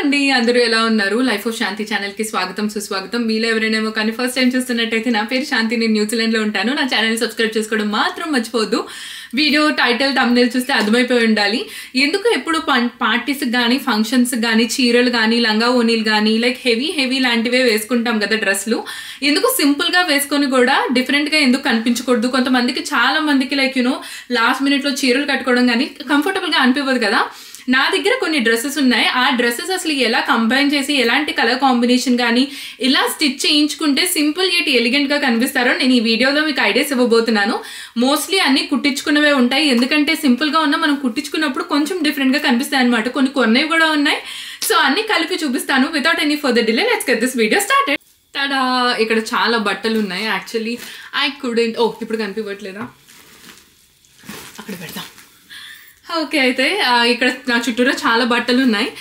అండి అందరూ ఎలా ఉన్నారు లైఫ్ ఆఫ్ శాంతి ఛానల్ కి స్వాగతం సుస్వాగతం మీలో ఎవరైనా కానీ ఫస్ట్ టైం చూస్తున్నట్టయితే నా పేరు శాంతి నేను న్యూజిలాండ్ లో ఉంటాను నా ఛానల్ సబ్స్క్రైబ్ చేసుకోవడం మాత్రం మర్చిపోవద్దు వీడియో టైటిల్ థంబ్నెయిల్ చూస్తే అర్థమైపోయి ఉండాలి ఎందుకు ఎప్పుడు పార్టీస్ గానీ ఫంక్షన్స్ గానీ చీరలు గానీ లంగా ఓనీలు గానీ లైక్ హెవీ లాంటివే వేసుకుంటాం కదా డ్రెస్లు ఎందుకు సింపుల్ గా వేసుకొని కూడా డిఫరెంట్ గా ఎందుకు కనిపించకూడదు కొంతమందికి చాలా మందికి లైక్ లాస్ట్ మినిట్ లో చీరలు కట్టుకోవడం గానీ కంఫర్టబుల్ గా అనిపించదు కదా నా దగ్గర కొన్ని డ్రెస్సెస్ ఉన్నాయి ఆ డ్రెస్సెస్ అసలు ఎలా కంబైన్ చేసి ఎలాంటి కలర్ కాంబినేషన్ కానీ ఇలా స్టిచ్ చేయించుకుంటే సింపుల్ యట్ ఎలిగెంట్ గా కనిపిస్తారో నేను ఈ వీడియోలో మీకు ఐడియాస్ ఇవ్వబోతున్నాను మోస్ట్లీ అన్ని కుట్టించుకున్నవే ఉంటాయి ఎందుకంటే సింపుల్ గా ఉన్న మనం కుట్టించుకున్నప్పుడు కొంచెం డిఫరెంట్ గా కనిపిస్తాయి అనమాట కొన్ని కొన్నవి కూడా ఉన్నాయి సో అన్ని కలిపి చూపిస్తాను without any further delay let's get this video started Tada ఇక్కడ చాలా బట్టలు ఉన్నాయి యాక్చువల్లీ ఐ కుడెంట్ ఇప్పుడు కనిపించట్లేదా అక్కడ పెడతాం ఓకే అయితే ఇక్కడ నా చుట్టూరా చాలా బట్టలు ఉన్నాయి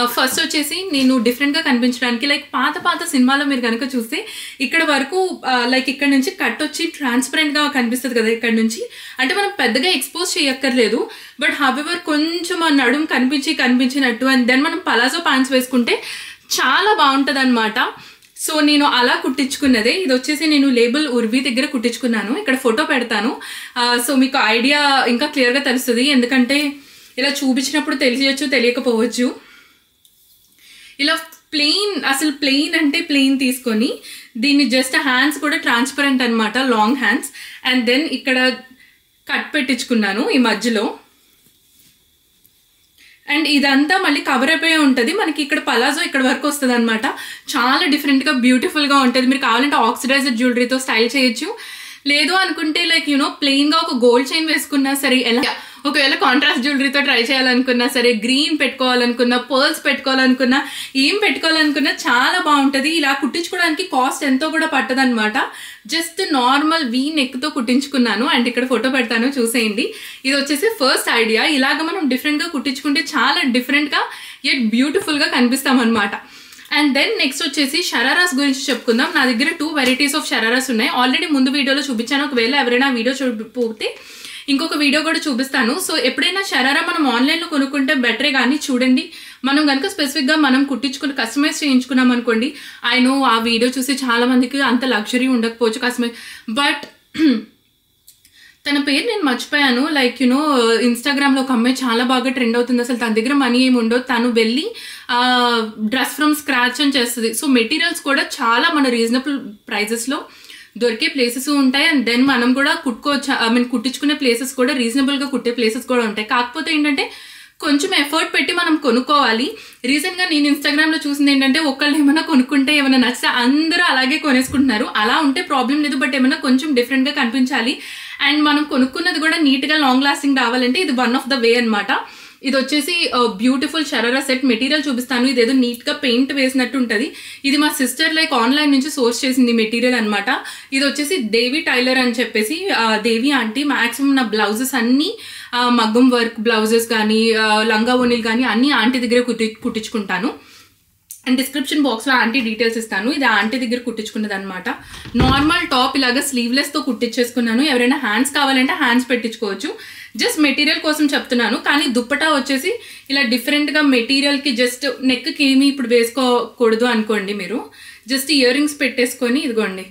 ఫస్ట్ వచ్చేసి నేను డిఫరెంట్గా కనిపించడానికి లైక్ పాత సినిమాలో మీరు కనుక చూస్తే ఇక్కడ వరకు లైక్ ఇక్కడ నుంచి కట్ వచ్చి ట్రాన్స్పరెంట్గా కనిపిస్తుంది కదా ఇక్కడ నుంచి అంటే మనం పెద్దగా ఎక్స్పోజ్ చేయక్కర్లేదు బట్ హవెవర్ కొంచెం ఆ నడుం కనిపించినట్టు అండ్ దెన్ మనం పలాజో ప్యాంట్స్ వేసుకుంటే చాలా బాగుంటుంది అనమాట సో నేను అలా కుట్టించుకున్నదే ఇది వచ్చేసి నేను లేబుల్ ఉర్వి దగ్గర కుట్టించుకున్నాను ఇక్కడ ఫోటో పెడతాను సో మీకు ఐడియా ఇంకా క్లియర్గా తెలుస్తుంది ఎందుకంటే ఇలా చూపించినప్పుడు తెలియచ్చు తెలియకపోవచ్చు ఇలా ప్లెయిన్ అంటే ప్లెయిన్ తీసుకొని దీన్ని జస్ట్ హ్యాండ్స్ కూడా ట్రాన్స్పరెంట్ అనమాట లాంగ్ హ్యాండ్స్ అండ్ దెన్ ఇక్కడ కట్ పెట్టించుకున్నాను ఈ మధ్యలో అండ్ ఇదంతా మళ్ళీ కవర్ అయిపోయి ఉంటుంది మనకి ఇక్కడ పలాజో ఇక్కడ వరకు వస్తుంది అనమాట చాలా డిఫరెంట్గా బ్యూటిఫుల్గా ఉంటుంది మీరు కావాలంటే ఆక్సిడైజర్ జ్యువెలరీతో స్టైల్ చేయొచ్చు లేదు అనుకుంటే లైక్ ప్లెయిన్గా ఒక గోల్డ్ చైన్ వేసుకున్నా సరే ఎలా ఒకవేళ కాంట్రాస్ట్ జ్యువెలరీతో ట్రై చేయాలనుకున్నా సరే గ్రీన్ పెట్టుకోవాలనుకున్నా పర్ల్స్ పెట్టుకోవాలనుకున్నా ఏం పెట్టుకోవాలనుకున్నా చాలా బాగుంటుంది ఇలా కుట్టించుకోవడానికి కాస్ట్ ఎంతో కూడా పట్టదనమాట జస్ట్ నార్మల్ వీ నెక్తో కుట్టించుకున్నాను అండ్ ఇక్కడ ఫోటో పెడతాను చూసేయండి ఇది వచ్చేసి ఫస్ట్ ఐడియా ఇలాగ మనం డిఫరెంట్గా కుట్టించుకుంటే చాలా డిఫరెంట్గా యట్ బ్యూటిఫుల్గా కనిపిస్తాం అనమాట అండ్ దెన్ నెక్స్ట్ వచ్చేసి షరారాస్ గురించి చెప్పుకుందాం నా దగ్గర 2 వెరైటీస్ ఆఫ్ షరారాస్ ఉన్నాయి ఆల్రెడీ ముందు వీడియోలో చూపించాను ఒకవేళ ఎవరైనా వీడియో చూడకపోతే ఇంకొక వీడియో కూడా చూపిస్తాను సో ఎప్పుడైనా షరారా మనం ఆన్లైన్లో కొనుక్కుంటే బెటరే కానీ చూడండి మనం కనుక స్పెసిఫిక్గా మనం కుట్టించుకుని కస్టమైజ్ చేయించుకున్నాం అనుకోండి ఐ నో ఆ వీడియో చూసి చాలా మందికి అంత లగ్జరీ ఉండకపోవచ్చు కస్టమైజ్ బట్ తన పేరు నేను మర్చిపోయాను లైక్ ఇన్స్టాగ్రామ్లో ఒక అమ్మాయి చాలా బాగా ట్రెండ్ అవుతుంది అసలు తన దగ్గర మనీ ఏమి ఉండదు తను వెళ్ళి డ్రెస్ ఫ్రమ్ స్క్రాచ్ అని చేస్తుంది సో మెటీరియల్స్ కూడా చాలా మన రీజనబుల్ ప్రైజెస్లో దొరికే ప్లేసెస్ ఉంటాయి అండ్ దెన్ మనం కూడా కుట్టుకోవచ్చు కుట్టించుకునే ప్లేసెస్ కూడా రీజనబుల్గా కుట్టే ప్లేసెస్ కూడా ఉంటాయి కాకపోతే ఏంటంటే కొంచెం ఎఫర్ట్ పెట్టి మనం కొనుక్కోవాలి రీసెంట్గా నేను ఇన్స్టాగ్రామ్లో చూసింది ఏంటంటే ఒకళ్ళు ఏమైనా కొనుక్కుంటే ఏమైనా నచ్చితే అందరూ అలాగే కొనేసుకుంటున్నారు అలా ఉంటే ప్రాబ్లం లేదు బట్ ఏమైనా కొంచెం డిఫరెంట్గా కనిపించాలి అండ్ మనం కొనుక్కున్నది కూడా నీట్గా లాంగ్ లాస్టింగ్ రావాలంటే ఇది వన్ ఆఫ్ ద వే అనమాట ఇది వచ్చేసి బ్యూటిఫుల్ షరారా సెట్ మెటీరియల్ చూపిస్తాను ఇదేదో నీట్గా పెయింట్ వేసినట్టు ఉంటుంది ఇది మా సిస్టర్ లైక్ ఆన్లైన్ నుంచి సోర్స్ చేసింది మెటీరియల్ అనమాట ఇది వచ్చేసి దేవి టైలర్ అని చెప్పేసి దేవి ఆంటీ మ్యాక్సిమం నా బ్లౌజెస్ అన్నీ మగ్గం వర్క్ బ్లౌజెస్ కానీ లంగా ఓనీలు కానీ అన్నీ ఆంటీ దగ్గర కుట్టించుకుంటాను అండ్ డిస్క్రిప్షన్ బాక్స్లో ఆంటీ డీటెయిల్స్ ఇస్తాను ఇది ఆంటీ దగ్గర కుట్టించుకున్నది అనమాట నార్మల్ టాప్ ఇలాగా స్లీవ్లెస్తో కుట్టించేసుకున్నాను ఎవరైనా హ్యాండ్స్ కావాలంటే హ్యాండ్స్ పెట్టించుకోవచ్చు జస్ట్ మెటీరియల్ కోసం చెప్తున్నాను కానీ దుప్పటా వచ్చేసి ఇలా డిఫరెంట్గా మెటీరియల్కి జస్ట్ నెక్కి ఏమి ఇప్పుడు వేసుకోకూడదు అనుకోండి మీరు జస్ట్ ఇయర్ రింగ్స్ పెట్టేసుకొని ఇదిగోండి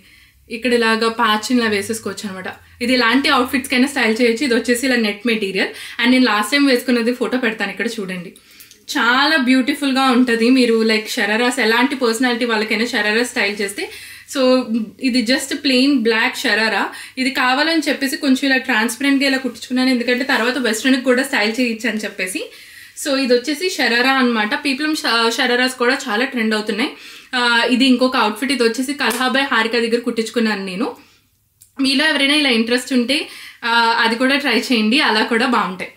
ఇక్కడ ఇలాగా ప్యాచ్ ఇలా వేసేసుకోవచ్చు అనమాట ఇది ఇలాంటి అవుట్ఫిట్స్కైనా స్టైల్ చేయొచ్చు ఇది వచ్చేసి ఇలా నెట్ మెటీరియల్ అండ్ నేను లాస్ట్ టైం వేసుకున్నది ఫోటో పెడతాను ఇక్కడ చూడండి చాలా బ్యూటిఫుల్గా ఉంటుంది మీరు లైక్ షరారాస్ ఎలాంటి పర్సనాలిటీ వాళ్ళకైనా షరారా స్టైల్ చేస్తే సో ఇది జస్ట్ ప్లెయిన్ బ్లాక్ షరారా ఇది కావాలని చెప్పేసి కొంచెం ఇలా ట్రాన్స్పరెంట్గా ఇలా కుట్టించుకున్నాను ఎందుకంటే తర్వాత వెస్ట్రన్కి కూడా స్టైల్ చేయొచ్చు అని చెప్పేసి సో ఇది వచ్చేసి షరారా అనమాట పీపుల్ షరారాస్ కూడా చాలా ట్రెండ్ అవుతున్నాయి ఇది ఇంకొక అవుట్ఫిట్ ఇది వచ్చేసి కల్హాబాయ్ హారిక దగ్గర కుట్టించుకున్నాను నేను మీలో ఎవరైనా ఇలా ఇంట్రెస్ట్ ఉంటే అది కూడా ట్రై చేయండి అలా కూడా బాగుంటాయి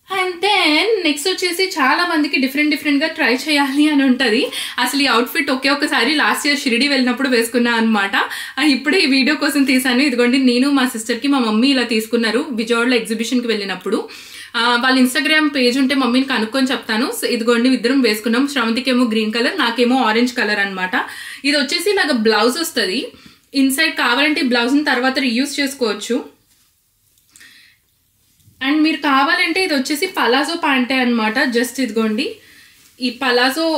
అండ్ దెన్ నెక్స్ట్ వచ్చేసి చాలా మందికి డిఫరెంట్గా ట్రై చేయాలి అని ఉంటుంది అసలు ఈ అవుట్ఫిట్ ఒకసారి లాస్ట్ ఇయర్ షిరిడి వెళ్ళినప్పుడు వేసుకున్నా అనమాట ఇప్పుడే ఈ వీడియో కోసం తీసాను ఇదిగోండి నేను మా సిస్టర్కి మా మమ్మీ ఇలా తీసుకున్నారు విజయవాడలో ఎగ్జిబిషన్కి వెళ్ళినప్పుడు వాళ్ళ ఇన్స్టాగ్రామ్ పేజ్ ఉంటే మమ్మీని కనుక్కొని చెప్తాను ఇదిగోండి ఇద్దరం వేసుకున్నాం శ్రవంతికి ఏమో గ్రీన్ కలర్ నాకేమో ఆరెంజ్ కలర్ అనమాట ఇది వచ్చేసి ఇలాగ బ్లౌజ్ వస్తుంది ఇన్సైడ్ కావాలంటే బ్లౌజ్ని తర్వాత రీయూజ్ చేసుకోవచ్చు అండ్ మీరు కావాలంటే ఇది వచ్చేసి పలాజో ప్యాంటే అనమాట జస్ట్ ఇదిగోండి ఈ పలాజో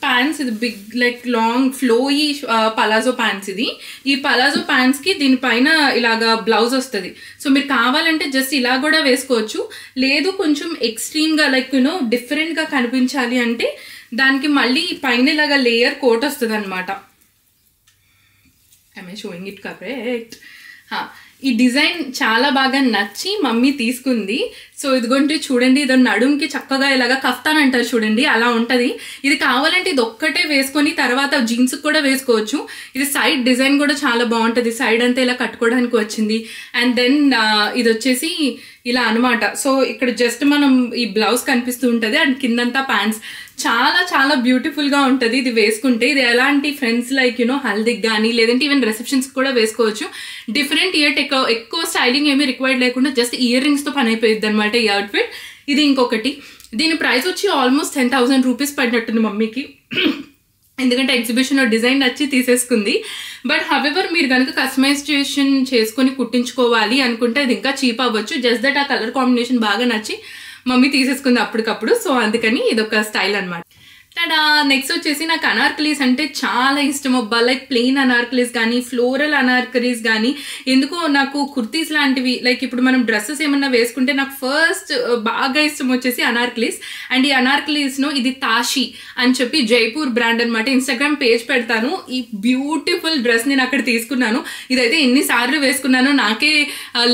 ప్యాంట్స్, ఇది big like long flowy palazzo pants. ఇది ఈ పలాజో ప్యాంట్స్కి దీనిపైన ఇలాగా బ్లౌజ్ వస్తుంది. సో మీరు కావాలంటే జస్ట్ ఇలా కూడా వేసుకోవచ్చు. లేదు కొంచెం ఎక్స్ట్రీమ్గా లైక్ డిఫరెంట్గా కనిపించాలి అంటే దానికి మళ్ళీ పైన ఇలాగా లేయర్ కోట్ వస్తుంది అనమాట. I showing it correct. ఈ డిజైన్ చాలా బాగా నచ్చి మమ్మీ తీసుకుంది. సో ఇదిగోండి చూడండి, ఇది నడుంకి చక్కగా ఇలాగా కఫ్తాన్ అంటారు చూడండి, అలా ఉంటుంది. ఇది కావాలంటే ఇది ఒక్కటే వేసుకొని తర్వాత జీన్స్కి కూడా వేసుకోవచ్చు. ఇది సైడ్ డిజైన్ కూడా చాలా బాగుంటుంది. సైడ్ అంతా ఇలా కట్టుకోవడానికి వచ్చింది. అండ్ దెన్ ఇది వచ్చేసి ఇలా అనమాట. సో ఇక్కడ జస్ట్ మనం ఈ బ్లౌజ్ కనిపిస్తూ ఉంటుంది అండ్ కిందంతా ప్యాంట్స్. చాలా చాలా బ్యూటిఫుల్గా ఉంటుంది ఇది వేసుకుంటే. ఇది ఎలాంటి ఫ్రెండ్స్ లైక్ హల్దీకి కానీ లేదంటే ఈవెన్ రిసెప్షన్స్కి కూడా వేసుకోవచ్చు. డిఫరెంట్ ఎక్కువ స్టైలింగ్ ఏమీ రిక్వైర్డ్ లేకుండా జస్ట్ ఇయర్ రింగ్స్తో పని అయిపోయింది అనమాట ఈ అవుట్ఫిట్. ఇది ఇంకొకటి. దీని ప్రైస్ వచ్చి ఆల్మోస్ట్ 10,000 రూపీస్ పడినట్టుంది మమ్మీకి. ఎందుకంటే ఎగ్జిబిషన్లో డిజైన్ నచ్చి తీసేసుకుంది. బట్ హవెవర్ మీరు కనుక కస్టమైజేషన్ చేసుకొని కుట్టించుకోవాలి అనుకుంటే అది ఇంకా చీప్ అవ్వచ్చు. జస్ట్ దట్ ఆ కలర్ కాంబినేషన్ బాగా నచ్చి మమ్మీ తీసేసుకుంది అప్పటికప్పుడు. సో అందుకని ఇదొక స్టైల్ అనమాట. అండ్ నెక్స్ట్ వచ్చేసి నాకు అనార్కలీస్ అంటే చాలా ఇష్టం అబ్బా. లైక్ ప్లెయిన్ అనార్కలీస్ కానీ ఫ్లోరల్ అనార్కలీస్ కానీ, ఎందుకో నాకు కుర్తీస్ లాంటివి లైక్ ఇప్పుడు మనం డ్రెస్సెస్ ఏమన్నా వేసుకుంటే నాకు ఫస్ట్ బాగా ఇష్టం వచ్చేసి అనార్కలీస్. అండ్ ఈ అనార్కలీస్ను ఇది తాషి అని చెప్పి జైపూర్ బ్రాండ్ అనమాట. ఇన్స్టాగ్రామ్ పేజ్ పెడతాను. ఈ బ్యూటిఫుల్ డ్రెస్ నేను అక్కడ తీసుకున్నాను. ఇదైతే ఎన్నిసార్లు వేసుకున్నానో నాకే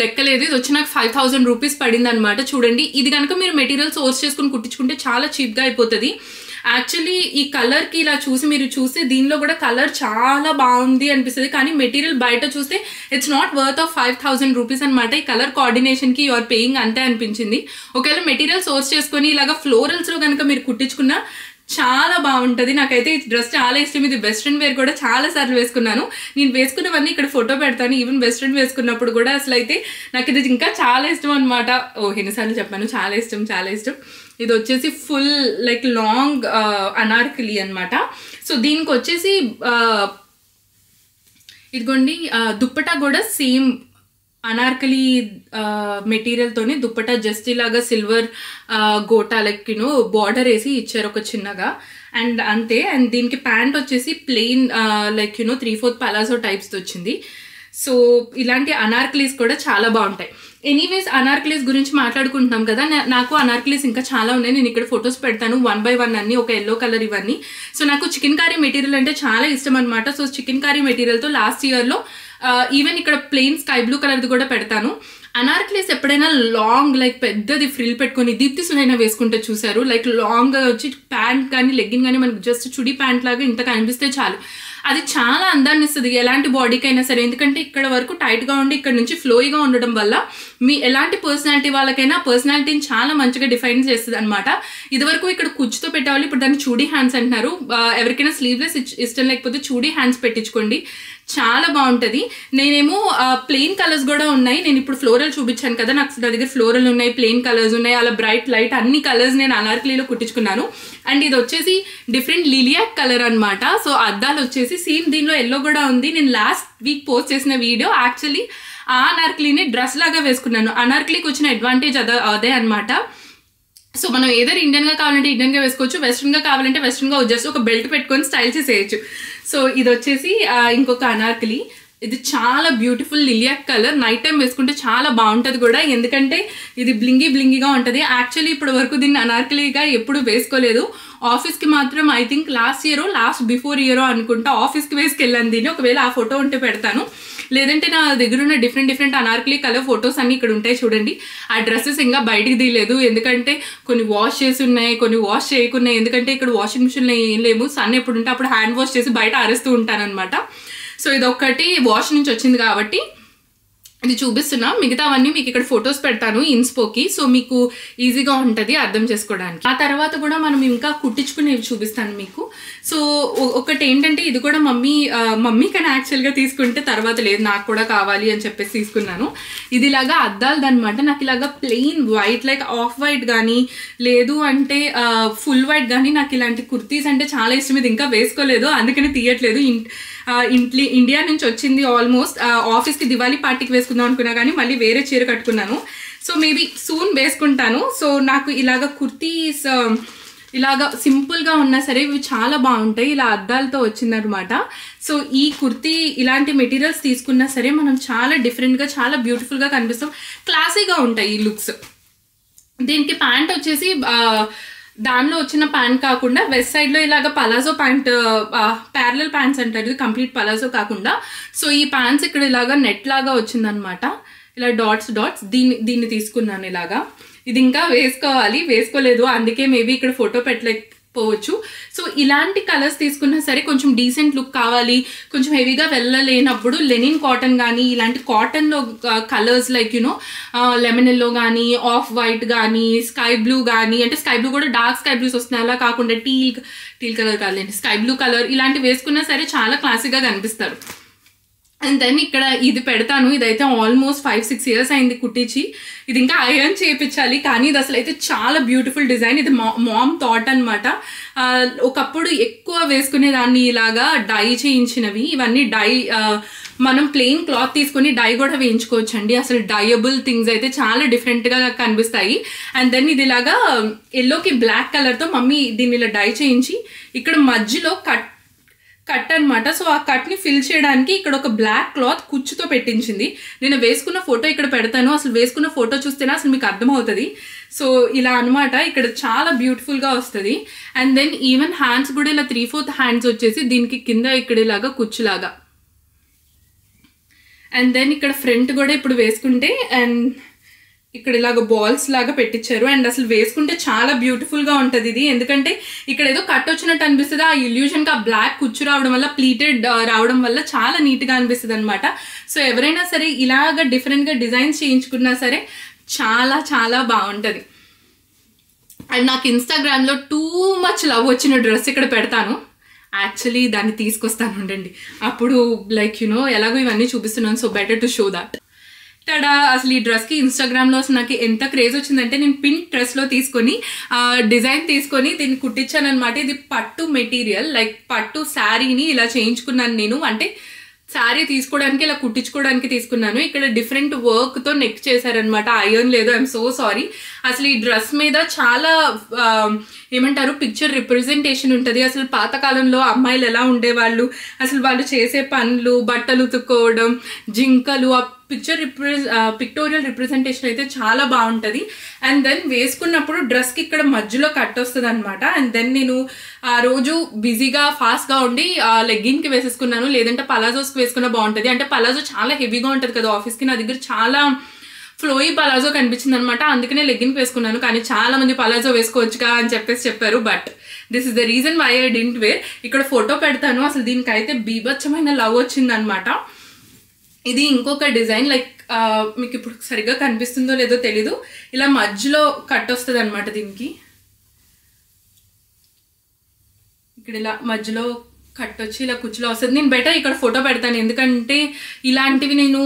లెక్కలేదు. ఇది వచ్చి నాకు 5,000 రూపీస్ పడింది అనమాట. చూడండి, ఇది కనుక మీరు మెటీరియల్ సోర్స్ చేసుకుని కుట్టించుకుంటే చాలా చీప్గా అయిపోతుంది. యాక్చువల్లీ ఈ కలర్కి ఇలా మీరు చూస్తే దీనిలో కూడా కలర్ చాలా బాగుంది అనిపిస్తుంది. కానీ మెటీరియల్ బయట చూస్తే it's not worth of 5,000 rupees అనమాట. ఈ కలర్ కోఆర్డినేషన్కి యు ఆర్ పేయింగ్ అంతే అనిపించింది. ఒకవేళ మెటీరియల్ సోర్స్ చేసుకొని ఇలాగా ఫ్లోరల్స్లో కనుక మీరు కుట్టించుకున్నా చాలా బాగుంటుంది. నాకైతే ఈ డ్రెస్ చాలా ఇష్టం. ఇది వెస్ట్రన్ వేర్ కూడా చాలా సార్లు వేసుకున్నాను. నేను వేసుకున్నవన్నీ ఇక్కడ ఫోటో పెడతాను. ఈవెన్ వెస్ట్రన్ వేసుకున్నప్పుడు కూడా అసలు అయితే నాకు ఇది ఇంకా చాలా ఇష్టం అనమాట. ఎన్నిసార్లు చెప్పాను, చాలా ఇష్టం చాలా ఇష్టం. ఇది వచ్చేసి ఫుల్ లైక్ లాంగ్ అనార్కలి అనమాట. సో దీనికి వచ్చేసి ఇదిగోండి దుప్పటా కూడా సేమ్ అనార్కలి మెటీరియల్తోనే దుప్పటా జస్ట్ ఇలాగా సిల్వర్ గోటా లైక్ బార్డర్ వేసి ఇచ్చారు ఒక చిన్నగా. అండ్ అంతే. అండ్ దీనికి ప్యాంట్ వచ్చేసి ప్లెయిన్ లైక్ 3/4 పలాజో టైప్స్తో వచ్చింది. సో ఇలాంటి అనార్కలీస్ కూడా చాలా బాగుంటాయి. ఎనీవేస్ అనార్కలీస్ గురించి మాట్లాడుకుంటున్నాం కదా, నాకు అనార్కలీస్ ఇంకా చాలా ఉన్నాయి. నేను ఇక్కడ ఫొటోస్ పెడతాను 1 by 1 అన్ని, ఒక ఎల్లో కలర్ ఇవన్నీ. సో నాకు చికెన్ కర్రీ మెటీరియల్ అంటే చాలా ఇష్టం అనమాట. సో చికెన్ కర్రీ మెటీరియల్తో లాస్ట్ ఇయర్లో ఈవెన్ ఇక్కడ ప్లెయిన్ స్కై బ్లూ కలర్ది కూడా పెడతాను. అనార్కలీస్ ఎప్పుడైనా లాంగ్ లైక్ పెద్దది ఫ్రిల్ పెట్టుకొని దీప్తి సునైనా వేసుకుంటే చూసారు, లైక్ లాంగ్గా వచ్చి ప్యాంట్ కానీ లెగ్గిన్ కానీ మనకు జస్ట్ చుడి ప్యాంట్ లాగా ఇంత కనిపిస్తే చాలు, అది చాలా అందాన్ని ఇస్తుంది ఎలాంటి బాడీకి అయినా సరే. ఎందుకంటే ఇక్కడ వరకు టైట్గా ఉండి ఇక్కడ నుంచి ఫ్లోయిగా ఉండడం వల్ల మీ ఎలాంటి పర్సనాలిటీ వాళ్ళకైనా పర్సనాలిటీని చాలా మంచిగా డిఫైన్ చేస్తుంది అనమాట. ఇదివరకు ఇక్కడ కుచ్చుతో పెట్టేవాళ్ళు, ఇప్పుడు దాన్ని చూడీ హ్యాండ్స్ అంటున్నారు. ఎవరికైనా స్లీవ్లెస్ ఇష్టం లేకపోతే చూడీ హ్యాండ్స్ పెట్టించుకోండి, చాలా బాగుంటుంది. నేనేమో ప్లెయిన్ కలర్స్ కూడా ఉన్నాయి. నేను ఇప్పుడు ఫ్లోరల్ చూపించాను కదా, నాకు నా దగ్గర ఫ్లోరల్ ఉన్నాయి, ప్లెయిన్ కలర్స్ ఉన్నాయి, అలా బ్రైట్ లైట్ అన్ని కలర్స్ నేను అనార్కలీలో కుట్టించుకున్నాను. అండ్ ఇది వచ్చేసి డిఫరెంట్ లిలియాక్ కలర్ అనమాట. సో అద్దాలు వచ్చేసి సేమ్ దీనిలో ఎల్లో కూడా ఉంది. నేను లాస్ట్ వీక్ పోస్ట్ చేసిన వీడియో యాక్చువల్లీ ఆ అనార్కలీని డ్రెస్ లాగా వేసుకున్నాను. అనార్కలీకి వచ్చిన అడ్వాంటేజ్ అదే అనమాట. సో మనం ఏదైనా ఇండియన్గా కావాలంటే ఇండియన్గా వేసుకోవచ్చు, వెస్ట్రన్గా కావాలంటే వెస్ట్రన్గా జస్ట్ ఒక బెల్ట్ పెట్టుకొని స్టైల్ చేసేయచ్చు. సో ఇది వచ్చేసి ఇంకొక అనార్కలి. ఇది చాలా బ్యూటిఫుల్ లిలియాక్ కలర్. నైట్ టైం వేసుకుంటే చాలా బాగుంటుంది కూడా, ఎందుకంటే ఇది బ్లింగీగా ఉంటుంది. యాక్చువల్లీ ఇప్పటి వరకు దీన్ని అనార్కలిగా ఎప్పుడు వేసుకోలేదు. ఆఫీస్కి మాత్రం ఐ థింక్ లాస్ట్ బిఫోర్ ఇయరో అనుకుంటా ఆఫీస్కి వేసుకెళ్ళాను దీన్ని. ఒకవేళ ఆ ఫోటో ఉంటే పెడతాను, లేదంటే నా దగ్గర ఉన్న డిఫరెంట్ అనార్కలి కలర్ ఫొటోస్ అన్ని ఇక్కడ ఉంటాయి చూడండి. ఆ డ్రెస్సెస్ ఇంకా బయటికి తీయలేదు, ఎందుకంటే కొన్ని వాష్ చేసి ఉన్నాయి, కొన్ని వాష్ చేయకున్నాయి. ఎందుకంటే ఇక్కడ వాషింగ్ మిషన్లో ఏం లేవు, సన్ ఎప్పుడు ఉంటే అప్పుడు హ్యాండ్ వాష్ చేసి బయట ఆరేస్తూ ఉంటాను అనమాట. సో ఇదొక్కటి వాష్ నుంచి వచ్చింది కాబట్టి ఇది చూపిస్తున్నా. మిగతావన్నీ మీకు ఇక్కడ ఫొటోస్ పెడతాను ఇన్స్పోకి, సో మీకు ఈజీగా ఉంటుంది అర్థం చేసుకోవడానికి. ఆ తర్వాత కూడా మనం ఇంకా కుట్టించుకునేవి చూపిస్తాను మీకు. సో ఒకటి ఏంటంటే ఇది కూడా మమ్మీ కన్నా యాక్చువల్గా తీసుకుంటే తర్వాత లేదు నాకు కూడా కావాలి అని చెప్పేసి తీసుకున్నాను. ఇది ఇలాగా అద్దాలది అనమాట. నాకు ఇలాగా plain white like off white కానీ లేదు అంటే ఫుల్ వైట్ కానీ నాకు ఇలాంటి కుర్తీస్ అంటే చాలా ఇష్టం. ఇది ఇంకా వేసుకోలేదు అందుకని తీయట్లేదు. ఇండియా నుంచి వచ్చింది ఆల్మోస్ట్. ఆఫీస్కి దివాళీ పార్టీకి వేసుకుందాం అనుకున్నా కానీ మళ్ళీ వేరే చీర కట్టుకున్నాను. సో మేబీ సూన్ వేసుకుంటాను. సో నాకు ఇలాగ కుర్తీస్ ఇలాగా సింపుల్గా ఉన్నా సరే ఇవి చాలా బాగుంటాయి. ఇలా అద్దాలతో వచ్చిందనమాట. సో ఈ కుర్తీ ఇలాంటి మెటీరియల్స్ తీసుకున్నా సరే మనం చాలా డిఫరెంట్గా చాలా బ్యూటిఫుల్గా కనిపిస్తాం. క్లాసీగా ఉంటాయి ఈ లుక్స్. దీనికి ప్యాంట్ వచ్చేసి దానిలో వచ్చిన ప్యాంట్ కాకుండా వెస్ట్ సైడ్లో ఇలాగ పలాజో ప్యాంట్, ప్యారలల్ ప్యాంట్స్ అంటారు, ఇది కంప్లీట్ పలాజో కాకుండా. సో ఈ ప్యాంట్స్ ఇక్కడ ఇలాగా నెట్ లాగా వచ్చిందనమాట, ఇలా డాట్స్ దీన్ని తీసుకున్నాను ఇలాగా. ఇది ఇంకా వేసుకోలేదు, అందుకే మేబీ ఇక్కడ ఫోటో పెట్టలేకపోవచ్చు. సో ఇలాంటి కలర్స్ తీసుకున్నా సరే కొంచెం డీసెంట్ లుక్ కావాలి, కొంచెం హెవీగా వెళ్ళలేనప్పుడు లెనిన్ కాటన్ కానీ ఇలాంటి కాటన్లో కలర్స్ లైక్ లెమన్ ఎల్లో కానీ, ఆఫ్ వైట్ కానీ, స్కై బ్లూ కానీ, అంటే స్కై బ్లూ కూడా డార్క్ స్కై బ్లూస్ వస్తున్నాయి, అలా కాకుండా టీల్ కలర్ కాదండి, స్కై బ్లూ కలర్, ఇలాంటివి వేసుకున్నా సరే చాలా క్లాసీగా కనిపిస్తారు. అండ్ దెన్ ఇక్కడ ఇది పెడతాను. ఇదైతే ఆల్మోస్ట్ 5-6 years అయింది కుట్టించి. ఇది ఇంకా ఐరన్ చేయించాలి, కానీ ఇది అసలు అయితే చాలా బ్యూటిఫుల్ డిజైన్. ఇది మామ్ థాట్ అనమాట. ఒకప్పుడు ఎక్కువ వేసుకునేదాన్ని ఇలాగా డై చేయించినవి. ఇవన్నీ డై మనం ప్లెయిన్ క్లాత్ తీసుకొని డై కూడా వేయించుకోవచ్చు అండి. అసలు డైయబుల్ థింగ్స్ అయితే చాలా డిఫరెంట్గా కనిపిస్తాయి. అండ్ దెన్ ఇది ఇలాగా ఎల్లోకి బ్లాక్ కలర్తో మమ్మీ దీన్ని ఇలా డై చేయించి ఇక్కడ మధ్యలో కట్ అనమాట. సో ఆ కట్ని ఫిల్ చేయడానికి ఇక్కడ ఒక బ్లాక్ క్లాత్ కుచ్చుతో పెట్టించింది. నేను వేసుకున్న ఫోటో ఇక్కడ పెడతాను, అసలు వేసుకున్న ఫోటో చూస్తేనే అసలు మీకు అర్థమవుతుంది. సో ఇలా అనమాట, ఇక్కడ చాలా బ్యూటిఫుల్గా వస్తుంది. అండ్ దెన్ ఈవెన్ హ్యాండ్స్ కూడా ఇలా 3/4 హ్యాండ్స్ వచ్చేసి దీనికి కింద ఇక్కడ ఇలాగా కుచ్చులాగా. అండ్ దెన్ ఇక్కడ ఫ్రంట్ కూడా ఇప్పుడు వేసుకుంటే అండ్ ఇక్కడ ఇలాగ బాల్స్ లాగా పెట్టించారు. అండ్ అసలు వేసుకుంటే చాలా బ్యూటిఫుల్గా ఉంటుంది ఇది, ఎందుకంటే ఇక్కడ ఏదో కట్ వచ్చినట్టు అనిపిస్తుంది. ఆ ఇల్యూషన్కి ఆ బ్లాక్ కుచ్చు రావడం వల్ల, ప్లీటెడ్ రావడం వల్ల చాలా నీట్గా అనిపిస్తుంది అనమాట. సో ఎవరైనా సరే ఇలాగ డిఫరెంట్గా డిజైన్స్ చేయించుకున్నా సరే చాలా చాలా బాగుంటుంది. అండ్ నాకు ఇన్స్టాగ్రామ్లో టూ మచ్ లవ్ వచ్చిన డ్రెస్ ఇక్కడ పెడతాను. యాక్చువల్లీ దాన్ని తీసుకొస్తాను ఉండండి, అప్పుడు లైక్ ఎలాగో ఇవన్నీ చూపిస్తున్నాను. So better to show that. తడా అసలు ఈ డ్రెస్కి ఇన్స్టాగ్రామ్లో అసలు నాకు ఎంత క్రేజ్ వచ్చిందంటే నేను డ్రెస్లో తీసుకొని డిజైన్ తీసుకొని దీన్ని కుట్టించాను అనమాట. ఇది పట్టు మెటీరియల్, లైక్ పట్టు శారీని ఇలా చేయించుకున్నాను నేను. అంటే శారీ తీసుకోవడానికి ఇలా కుట్టించుకోవడానికి తీసుకున్నాను. ఇక్కడ డిఫరెంట్ వర్క్తో నెక్ చేశారనమాట, ఐరన్ లేదు. I'm so sorry. అసలు ఈ డ్రెస్ మీద చాలా ఏమంటారు పిక్చర్ రిప్రజెంటేషన్ ఉంటుంది. అసలు పాతకాలంలో అమ్మాయిలు ఎలా ఉండేవాళ్ళు, అసలు వాళ్ళు చేసే పనులు, బట్టలు ఉతుక్కోవడం, జింకలు, ఆ పిక్టోరియల్ రిప్రజెంటేషన్ అయితే చాలా బాగుంటుంది. అండ్ దెన్ వేసుకున్నప్పుడు డ్రెస్కి ఇక్కడ మధ్యలో కట్ వస్తుంది అనమాట. అండ్ దెన్ నేను ఆ రోజు బిజీగా ఫాస్ట్గా ఉండి లెగ్గిన్కి వేసేసుకున్నాను, లేదంటే పలాజోస్కి వేసుకున్నా బాగుంటుంది. అంటే పలాజో చాలా హెవీగా ఉంటుంది కదా ఆఫీస్కి, నా దగ్గర చాలా ఫ్లోయి పలాజో కనిపించింది అనమాట, అందుకనే లెగ్గిన్కి వేసుకున్నాను. కానీ చాలా మంది పలాజో వేసుకోవచ్చుగా అని చెప్పారు, but this is the reason why I didn't wear. ఇక్కడ ఫోటో పెడతాను. అసలు దీనికైతే బీభత్సమైన లవ్ వచ్చిందనమాట. ఇది ఇంకొక డిజైన్, లైక్ మీకు ఇప్పుడు సరిగ్గా కనిపిస్తుందో లేదో తెలీదు, ఇలా మధ్యలో కట్ వస్తుంది అనమాట. దీనికి ఇక్కడ ఇలా మధ్యలో కట్ వచ్చి ఇలా కుచ్చులో వస్తుంది. నేను బెటర్ ఇక్కడ ఫోటో పెడతాను, ఎందుకంటే ఇలాంటివి నేను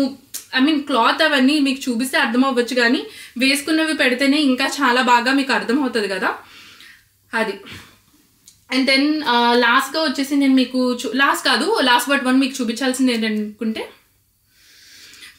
క్లాత్ అవన్నీ మీకు చూపిస్తే అర్థం అవ్వచ్చు, కానీ వేసుకున్నవి పెడితేనే ఇంకా చాలా బాగా మీకు అర్థమవుతుంది కదా అది. అండ్ దెన్ లాస్ట్గా వచ్చేసి నేను మీకు లాస్ట్ బట్ వన్ మీకు చూపించాల్సింది ఏంటనుకుంటే,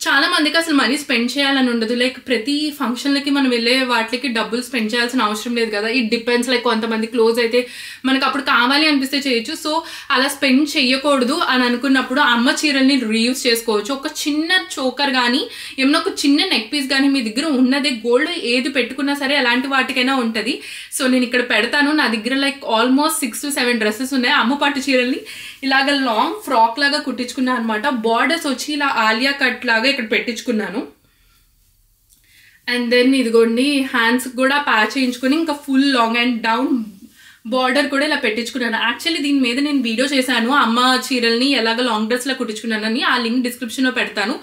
చాలా మందికి అసలు మనీ స్పెండ్ చేయాలని ఉండదు. లైక్ ప్రతి ఫంక్షన్లకి మనం వెళ్ళే వాటికి డబ్బులు స్పెండ్ చేయాల్సిన అవసరం లేదు కదా. ఇట్ డిపెండ్స్, లైక్ కొంతమంది క్లోజ్ అయితే మనకు అప్పుడు కావాలి అనిపిస్తే చేయొచ్చు. సో అలా స్పెండ్ చేయకూడదు అని అనుకున్నప్పుడు అమ్మ చీరల్ని రీయూజ్ చేసుకోవచ్చు. ఒక చిన్న చోకర్ కానీ ఏమన్నా ఒక చిన్న నెక్ పీస్ కానీ మీ దగ్గర ఉన్నదే గోల్డ్ ఏది పెట్టుకున్నా సరే అలాంటి వాటికైనా ఉంటుంది. సో నేను ఇక్కడ పెడతాను. నా దగ్గర లైక్ ఆల్మోస్ట్ 6 to 7 డ్రెస్సెస్ ఉన్నాయి. అమ్మ పట్టు చీరల్ని ఇలాగ లాంగ్ ఫ్రాక్ లాగా కుట్టించుకున్నాను అనమాట. బార్డర్స్ వచ్చి ఇలా ఆలియా కట్ లాగా ఇక్కడ పెట్టించుకున్నాను. అండ్ దెన్ ఇదిగోండి హ్యాండ్స్ కూడా ప్యాచ్ చేయించుకొని ఇంకా full long and down border కూడా ఇలా పెట్టించుకున్నాను. యాక్చువల్లీ దీని మీద నేను వీడియో చేశాను, అమ్మ చీరల్ని ఎలాగ లాంగ్ డ్రెస్లా కుట్టించుకున్నానని. ఆ లింక్ డిస్క్రిప్షన్లో పెడతాను.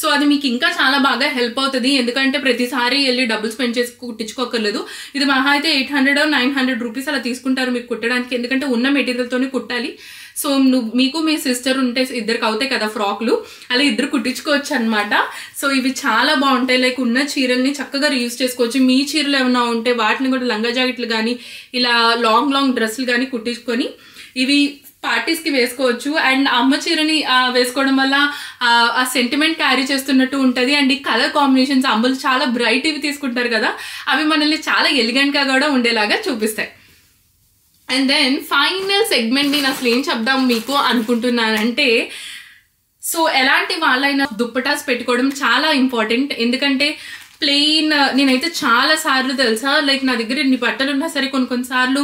సో అది మీకు ఇంకా చాలా బాగా హెల్ప్ అవుతుంది, ఎందుకంటే ప్రతిసారి వెళ్ళి డబ్బులు స్పెండ్ చేసి కుట్టించుకోకర్లేదు. ఇది మహా అయితే 800 or 900 రూపీస్ అలా తీసుకుంటారు మీకు కుట్టడానికి, ఎందుకంటే ఉన్న మెటీరియల్తోనే కుట్టాలి. సో మీకు మీ సిస్టర్ ఉంటే ఇద్దరికి అవుతాయి కదా ఫ్రాక్లు, అలా ఇద్దరు కుట్టించుకోవచ్చు అనమాట. సో ఇవి చాలా బాగుంటాయి, లైక్ ఉన్న చీరల్ని చక్కగా రీయూజ్ చేసుకోవచ్చు. మీ చీరలు ఏమైనా ఉంటే వాటిని కూడా లంగా జాకెట్లు కానీ ఇలా లాంగ్ డ్రెస్సులు కానీ కుట్టించుకొని ఇవి పార్టీస్కి వేసుకోవచ్చు. అండ్ అమ్మ చీరని వేసుకోవడం వల్ల ఆ సెంటిమెంట్ క్యారీ చేస్తున్నట్టు ఉంటుంది. అండ్ ఈ కలర్ కాంబినేషన్స్ అమ్మలు చాలా బ్రైట్ ఇవి తీసుకుంటారు కదా, అవి మనల్ని చాలా ఎలిగెంట్గా కూడా ఉండేలాగా చూపిస్తాయి. అండ్ దెన్ ఫైనల్ సెగ్మెంట్ నేను అసలు ఏం చెప్దాం మీకు అనుకుంటున్నానంటే, సో ఎలాంటి వాళ్ళైనా దుప్పటాస్ పెట్టుకోవడం చాలా ఇంపార్టెంట్. ఎందుకంటే ప్లెయిన్ నేనైతే చాలా సార్లు తెలుసా, లైక్ నా దగ్గర ఇన్ని బట్టలు ఉన్నా సరే కొన్నిసార్లు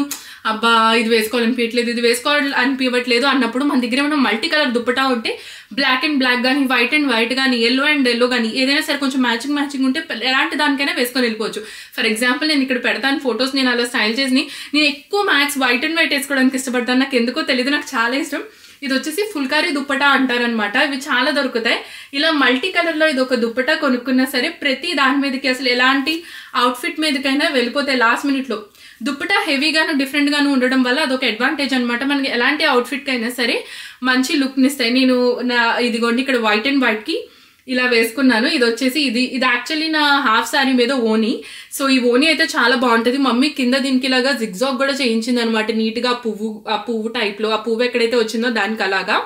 అబ్బా ఇది వేసుకోవాలనిపించట్లేదు, ఇది వేసుకోవాలనిపించట్లేదు అన్నప్పుడు మన దగ్గర ఏమైనా మల్టీ కలర్ దుప్పటా ఉంటే బ్లాక్ అండ్ బ్లాక్ కానీ, వైట్ అండ్ వైట్ కానీ, ఎల్లో అండ్ ఎల్లో కానీ ఏదైనా సరే కొంచెం మ్యాచింగ్ ఉంటే ఎలాంటి దానికైనా వేసుకొని వెళ్ళిపోవచ్చు. ఫర్ ఎగ్జాంపుల్ నేను ఇక్కడ పెడతాను ఫొటోస్, నేను అలా స్టైల్ చేసి నేను ఎక్కువ మ్యాక్స్ వైట్ అండ్ వైట్ వేసుకోవడానికి ఇష్టపడతాను. నాకు ఎందుకో తెలియదు, నాకు చాలా ఇష్టం. ఇది వచ్చేసి ఫుల్కారీ దుప్పటా అంటారనమాట. ఇవి చాలా దొరుకుతాయి. ఇలా మల్టీ కలర్లో ఇది ఒక దుప్పటా కొనుక్కున్నా సరే ప్రతి దాని మీదకి అసలు ఎలాంటి అవుట్ఫిట్ మీదకైనా వెళ్ళిపోతాయి లాస్ట్ మినిట్లో. దుప్పటా హెవీగాను డిఫరెంట్గాను ఉండడం వల్ల అదొక అడ్వాంటేజ్ అనమాట. మనకి ఎలాంటి అవుట్ఫిట్కి అయినా సరే మంచి లుక్ని ఇస్తాయి. నేను ఇదిగోండి ఇక్కడ వైట్ అండ్ వైట్కి ఇలా వేసుకున్నాను. ఇది వచ్చేసి ఇది యాక్చువల్లీ నా హాఫ్ శారీ మీద ఓనీ. సో ఈ ఓనీ అయితే చాలా బాగుంటుంది. మమ్మీ కింద దీనికి ఇలాగా జిగ్జాగ్ కూడా చేయించింది అనమాట, నీట్గా ఆ పువ్వు టైప్లో, ఆ పువ్వు ఎక్కడైతే వచ్చిందో దానికి అలాగా.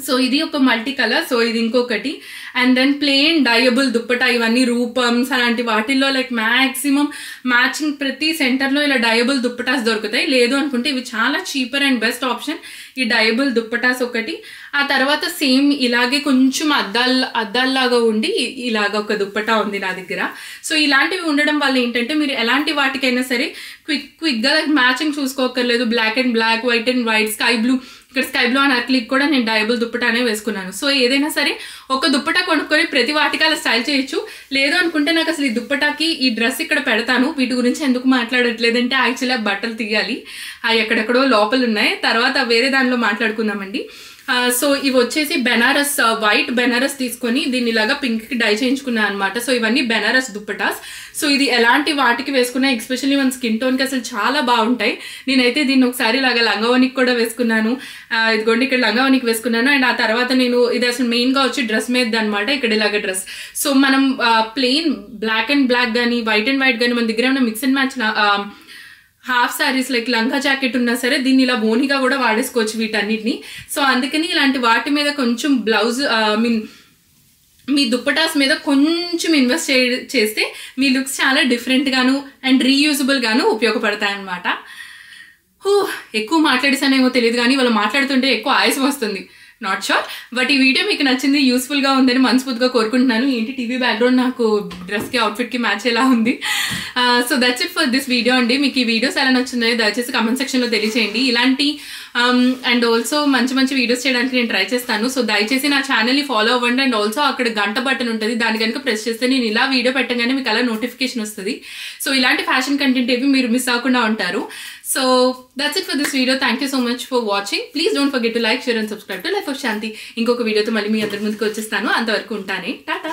సో ఇది ఒక మల్టీ కలర్. సో ఇది ఇంకొకటి. అండ్ దెన్ ప్లెయిన్ డయబుల్ దుప్పటా, ఇవన్నీ రూపమ్స్ అలాంటి వాటిల్లో లైక్ మ్యాక్సిమం మ్యాచింగ్ ప్రతి సెంటర్లో ఇలా డయబుల్ దుప్పటాస్ దొరుకుతాయి. లేదు అనుకుంటే ఇవి చాలా చీపర్ అండ్ బెస్ట్ ఆప్షన్ ఈ డయబుల్ దుప్పటాస్ ఒకటి. ఆ తర్వాత సేమ్ ఇలాగే కొంచెం అద్దాల్లాగా ఉండి ఇలాగ ఒక దుప్పటా ఉంది నా దగ్గర. సో ఇలాంటివి ఉండడం వల్ల ఏంటంటే మీరు ఎలాంటి వాటికైనా సరే క్విక్గా మ్యాచింగ్ చూసుకోకర్లేదు. Black and black, white and white, sky blue, ఇక్కడ స్కై బ్లూ అండ్ అక్లిక్ కూడా నేను డయబుల్ దుప్పటానే వేసుకున్నాను. సో ఏదైనా సరే ఒక దుప్పటా కొనుక్కొని ప్రతి వాటికి అలా స్టైల్ చేయొచ్చు. లేదు అనుకుంటే నాకు అసలు ఈ దుప్పటాకి ఈ డ్రెస్ ఇక్కడ పెడతాను. వీటి గురించి ఎందుకు మాట్లాడట్లేదంటే యాక్చువల్లీ బట్టలు తీయాలి, అవి ఎక్కడెక్కడో లోపల ఉన్నాయి, తర్వాత వేరే దానిలో మాట్లాడుకుందామండి. సో ఇవి వచ్చేసి బెనారస్, వైట్ బెనారస్ తీసుకొని దీన్ని ఇలాగా పింక్కి డై చేయించుకున్నాను అనమాట. సో ఇవన్నీ బెనారస్ దుప్పటాస్. సో ఇది ఎలాంటి వాటికి వేసుకున్నా, ఎస్పెషల్లీ మన స్కిన్ టోన్కి అసలు చాలా బాగుంటాయి. నేనైతే దీన్ని ఒకసారి ఇలాగా లంగావనికి కూడా వేసుకున్నాను. ఇదిగోండి ఇక్కడ లంగావనికి వేసుకున్నాను. అండ్ ఆ తర్వాత నేను ఇది అసలు మెయిన్గా వచ్చి డ్రెస్ మీద అనమాట. ఇక్కడ ఇలాగ డ్రెస్. సో మనం ప్లెయిన్ బ్లాక్ అండ్ బ్లాక్ కానీ, వైట్ అండ్ వైట్ కానీ, మన దగ్గర ఏమైనా mix and match half saris like లంగా జాకెట్ ఉన్నా సరే దీన్ని ఇలా బోనిగా కూడా వాడేసుకోవచ్చు వీటన్నిటిని. సో అందుకని ఇలాంటి వాటి మీద కొంచెం బ్లౌజ్ మీ దుప్పటాస్ మీద కొంచెం ఇన్వెస్ట్ చేస్తే మీ లుక్స్ చాలా డిఫరెంట్గాను అండ్ రీయూజబుల్గాను ఉపయోగపడతాయి అన్నమాట. ఎక్కువ మాట్లాడేసానేమో తెలియదు కానీ వాళ్ళు మాట్లాడుతుంటే ఎక్కువ ఆయాసం వస్తుంది, నాట్ షూర్. బట్ ఈ వీడియో మీకు నచ్చింది, యూస్ఫుల్గా ఉందని మనస్ఫూర్తిగా కోరుకుంటున్నాను. ఏంటి టీవీ బ్యాక్గ్రౌండ్ నాకు డ్రెస్కి అవుట్ఫిట్కి మ్యాచ్ ఎలా ఉంది. So that's it for this video అండి. మీకు ఈ వీడియోస్ ఎలా నచ్చున్నాయో దయచేసి కమెంట్ సెక్షన్లో తెలియచేయండి. ఇలాంటి అండ్ ఆల్సో మంచి మంచి వీడియోస్ చేయడానికి నేను ట్రై చేస్తాను. సో దయచేసి నా ఛానల్ని ఫాలో అవ్వండి. అండ్ ఆల్సో అక్కడ గంట బటన్ ఉంటుంది, దాని కనుక ప్రెస్ చేస్తే నేను ఇలా వీడియో పెట్టగానే మీకు అలా నోటిఫికేషన్ వస్తుంది. సో ఇలాంటి ఫ్యాషన్ కంటెంట్ ఏవి మీరు మిస్ అవ్వకుండా ఉంటారు. So that's it for this video. Thank you so much for watching. Please don't forget to like, share and subscribe to Life of Shanti. ఇంకొక వీడియోతో మళ్ళీ మీ అందరి ముందుకు వచ్చేస్తాను. అంతవరకు ఉంటానే. టాటా.